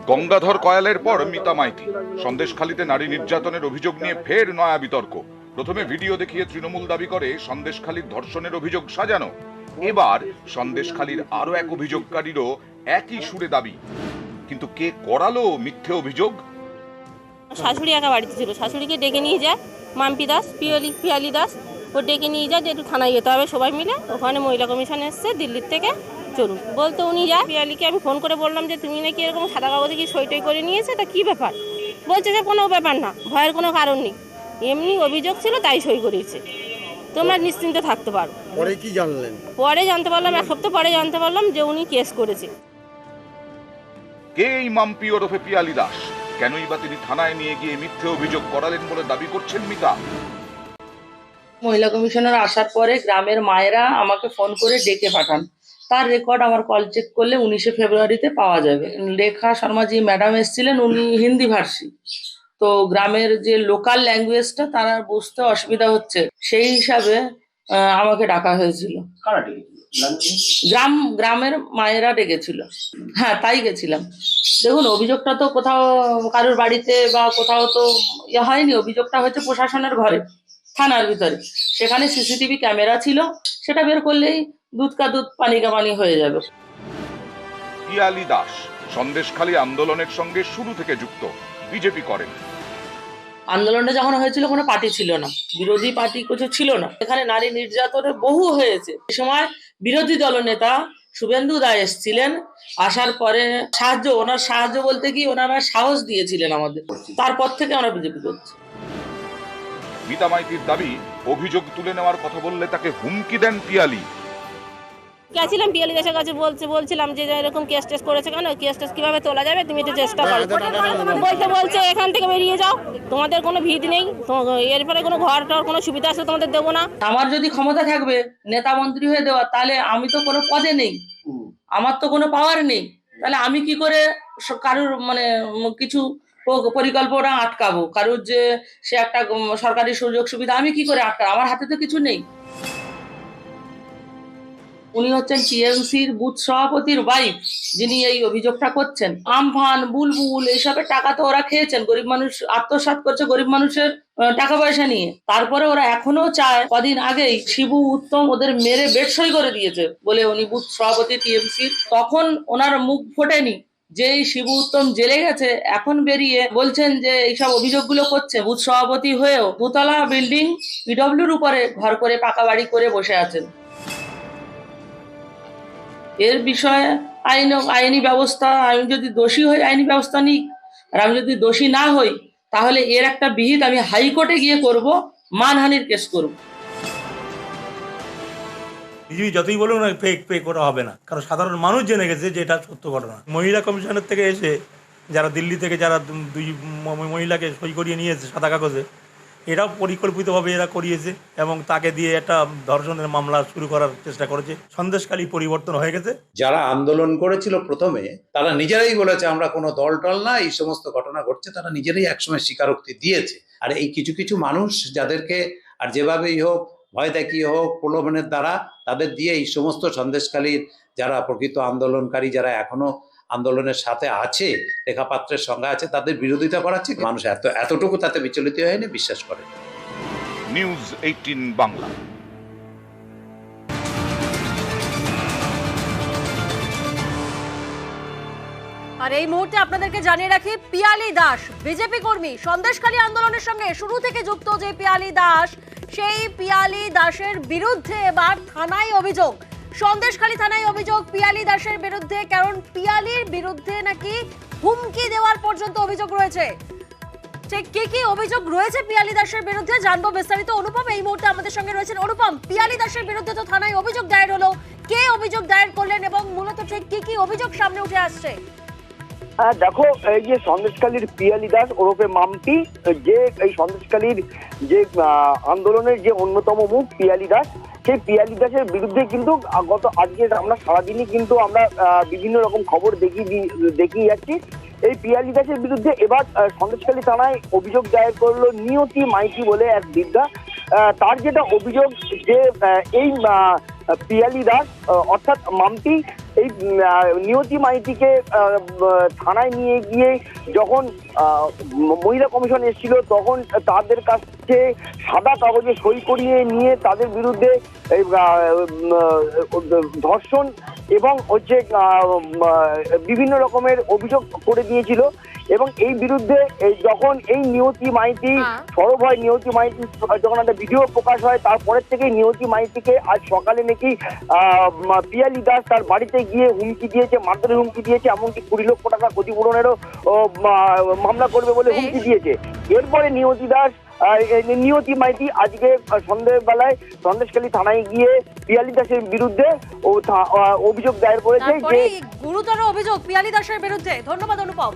গঙ্গাধর কয়ালের পর মিতা মাইতি। সন্দেশখালীতে নারী নির্যাতনের অভিযোগ নিয়ে ফের নয়া বিতর্ক। প্রথমে ভিডিও দেখিয়ে তৃণমূল দাবি করে সন্দেশখালীর ধর্ষণের অভিযোগ সাজানো। এবার সন্দেশখালীর আরো এক অভিযোগকারীরও একই সুরে দাবি। কিন্তু কে করালো মিথ্যে অভিযোগ? শাশুড়ি একা বাড়িতে ছিল, শাশুড়িকে ডেকে নিয়ে যায় মাম্পি দাস, পিয়ালি দাস, ও ডেকে নিয়ে যায় যে একটু থানায় যেতে হবে সবাই মিলে। ওখানে মহিলা কমিশন এসছে দিল্লির থেকে, চলুন বলতে উনি যায়। পিয়ালিকে আমি ফোন করে বললাম যে তুমি নাকি এরকম সাদা কাগজে কি সই টই করে নিয়েছে, তা কী ব্যাপার? বলছে যে কোনো ব্যাপার না, ভয়ের কোনো কারণ নেই, এমনি অভিযোগ ছিল তাই সই করেছে, তোমরা নিশ্চিন্তে থাকতে পারো। পরে কি জানলেন? পরে জানতে পারলাম, এক সপ্তাহ পরে জানতে পারলাম যে উনি কেস করেছে। কে এই মাম্পি ওরফে পিয়ালি দাস? কেনই বা তিনি থানায় নিয়ে গিয়ে মিথ্যে অভিযোগ করালেন বলে দাবি করছেন মিতা? মহিলা কমিশনার আসার পরে গ্রামের মায়েরা আমাকে ফোন করে ডেকে পাঠান, তার রেকর্ড আমার কল চেক করলে 19শে ফেব্রুয়ারিতে পাওয়া যাবে। রেখা শর্মাজি ম্যাডাম এসেছিলেন, উনি হিন্দি ভাষী, তো গ্রামের যে লোকাল ল্যাঙ্গুয়েজটা তারা বুঝতে অসুবিধা হচ্ছে, সেই হিসাবে আমাকে ডাকা হয়েছিল। গ্রামের মায়েরা ডেকেছিল। হ্যাঁ, তাই গেছিলাম। দেখুন, অভিযোগটা তো কোথাও কারোর বাড়িতে বা কোথাও তো হয়নি, অভিযোগটা হচ্ছে প্রশাসনের ঘরে, থানার ভিতরে। সেখানে সিসিটিভি ক্যামেরা ছিল, সেটা বের করলেই দুধ কা দুধ পানি কা পানি হয়ে যাবে। পিয়ালি দাস সন্দেশখালী আন্দোলনের সঙ্গে শুরু থেকে যুক্ত, বিজেপি করেন। আন্দোলনটা যখন হয়েছিল কোনো পার্টি ছিল না, বিরোধী পার্টি কিছু ছিল না। এখানে নারী নির্যাতনের বহু হয়েছে। এ সময় বিরোধী দলনেতা শুভেন্দু দাস এসেছিলেন, আসার পরে ওনার সাহায্য বলতে কি ওনারা সাহস দিয়েছিলেন আমাদের, তারপর থেকে আমরা বিজেপি করছি। মিতা মাইতির দাবি, অভিযোগ তুলে নেওয়ার কথা বললে তাকে হুমকি দেন পিয়ালি। গেছিলাম পিয়ালি দাসের কাছে, বলছিলাম যে এরকম কেস টেস করেছে, কেন কেস টেস কিভাবে তোলা যাবে, তুমি একটু চেষ্টা করো। বলছে এখান থেকে বেরিয়ে যাও, তোমাদের কোনো ভিত নেই, এরপরে কোনো ঘর টর কোনো সুবিধা আসলে তোমাদের দেবো না। আমার যদি ক্ষমতা থাকবে নেতা মন্ত্রী হয়ে দেওয়া, তাহলে আমি তো কোনো পদে নেই, আমার তো কোনো পাওয়ার নেই, তাহলে আমি কি করে কারুর কিছু পরিকল্পনা আটকাবো? কারুর যে সে একটা সরকারি সুযোগ সুবিধা আমি কি করে আটকাবো? আমার হাতে তো কিছু নেই। উনি হচ্ছেন টিএমসির বুথ সভাপতির ওয়াইফ, যিনি এই অভিযোগটা করছেন। আমফান, বুলবুল এইসবের টাকা তো ওরা খেয়েছেন, গরিব মানুষ আত্মসাৎ করছে গরিব মানুষের টাকা পয়সা নিয়ে। তারপরে ওরা এখনো চায়, কদিন আগেই শিবু উত্তম ওদের মেরে বেডসই করে দিয়েছে বলে উনি বুথ সভাপতি টিএমসির। তখন ওনার মুখ ফোটেনি যে শিবু উত্তম জেলে গেছে, এখন বেরিয়ে বলছেন যে এইসব অভিযোগগুলো করছে। বুথ সভাপতি হয়েও দোতলা বিল্ডিং পিডব্লিউর উপরে ঘর করে পাকা বাড়ি করে বসে আছেন। এর বিষয়ে আইনি ব্যবস্থা, আমি যদি দোষী হই আইনি ব্যবস্থা নিক, আর আমি যদি দোষী না হই তাহলে এর একটা বিহিত আমি হাইকোর্টে গিয়ে করব, মানহানির কেস করব। বিজেপি যতই বলুন না, পে করা হবে না, কারণ সাধারণ মানুষ জেনে গেছে যে এটা সত্য ঘটনা। মহিলা কমিশনের থেকে এসে যারা দিল্লি থেকে যারা দুই মহিলাকে সই করিয়ে নিয়েছে সাদা কাগজে, এরাও পরিকল্পিতভাবে এরা করিয়েছে এবং তাকে দিয়ে একটা ধর্ষণের মামলা শুরু করার চেষ্টা করেছে। সন্দেশখালী পরিবর্তন হয়ে গেছে। যারা আন্দোলন করেছিল প্রথমে, তারা নিজেরাই বলেছে আমরা কোনো দল টল না, এই সমস্ত ঘটনা ঘটছে, তারা নিজেরাই একসময় স্বীকারোক্তি দিয়েছে। আর এই কিছু কিছু মানুষ যাদেরকে আর যেভাবেই হোক, ভয় দেখিয়ে হোক, প্রলোভনের দ্বারা তাদের দিয়ে এই সমস্ত সন্দেশখালীর যারা প্রকৃত আন্দোলনকারী, যারা এখনো আন্দোলনের সাথে আছে, রেখাপাত্রের সঙ্গে আছে, তাদের বিরোধিতা করাচ্ছে। মানুষ এতটুকু তাতে বিচলিত হয়নি, বিশ্বাস করে। নিউজ 18 বাংলা। আর এই মুহূর্তে আপনাদেরকে জানিয়ে রাখি, পিয়ালি দাস বিজেপি কর্মী, সন্দেশখালী আন্দোলনের সঙ্গে শুরু থেকে যুক্ত যে পিয়ালি দাস, সেই পিয়ালি দাসের বিরুদ্ধে এবার থানায় অভিযোগ, সন্দেশখালী থানায় অভিযোগ পিয়ালি দাসের বিরুদ্ধে। কারণ পিয়ালির বিরুদ্ধে নাকি হুমকি দেওয়ার পর্যন্ত অভিযোগ রয়েছে। ঠিক কি অভিযোগ রয়েছে পিয়ালি দাসের বিরুদ্ধে জানবো বিস্তারিত। অনুপম এই মুহূর্তে আমাদের সঙ্গে রয়েছেন। অনুপম, পিয়ালি দাসের বিরুদ্ধে তো থানায় অভিযোগ দায়ের হলো, কে অভিযোগ দায়ের করলেন এবং মূলত ঠিক কি অভিযোগ সামনে উঠে আসছে? দেখো, এই যে সন্দেশখালীর পিয়ালি দাস ওরফে মাম্পি, যে এই সন্দেশখালীর যে আন্দোলনের যে অন্যতম মুখ পিয়ালি দাস, সেই পিয়ালি দাসের বিরুদ্ধে কিন্তু আজকে আমরা সারাদিনই কিন্তু আমরা বিভিন্ন রকম খবর দেখিয়ে যাচ্ছি। এই পিয়ালি দাসের বিরুদ্ধে এবার সন্দেশখালী থানায় অভিযোগ দায়ের করলো নিয়তি মাইতি বলে এক বৃদ্ধা। তার যেটা অভিযোগ যে এই পিয়ালি দাস অর্থাৎ মাম্পি এই নিয়তি মাইতিকে থানায় নিয়ে গিয়ে যখন মহিলা কমিশন এসেছিল তখন তাদের কাছে সাদা কাগজে সই করিয়ে নিয়ে তাদের বিরুদ্ধে এই ধর্ষণ এবং হচ্ছে বিভিন্ন রকমের অভিযোগ করে দিয়েছিল। এবং এই বিরুদ্ধে যখন এই নিয়তি মাইতি সরব হয়, নিয়তি মাইতি যখন একটা ভিডিও প্রকাশ হয় তারপরের থেকে নিয়তি মাইতিকে আজ সকালে নাকি পিয়ালি দাস তার বাড়িতে গিয়ে হুমকি দিয়েছে, মারধরের হুমকি দিয়েছে, এমনকি 20 লক্ষ টাকা ক্ষতিপূরণেরও মামলা করবে বলে হুমকি দিয়েছে। এরপরে নিয়তি মাইতি আজকে সন্ধ্যেবেলায় সন্দেশখালী থানায় গিয়ে পিয়ালি দাসের বিরুদ্ধে অভিযোগ দায়ের করেছে। তারপরে গুরুতর অভিযোগ পিয়ালি দাসের বিরুদ্ধে। ধন্যবাদ অনুপম।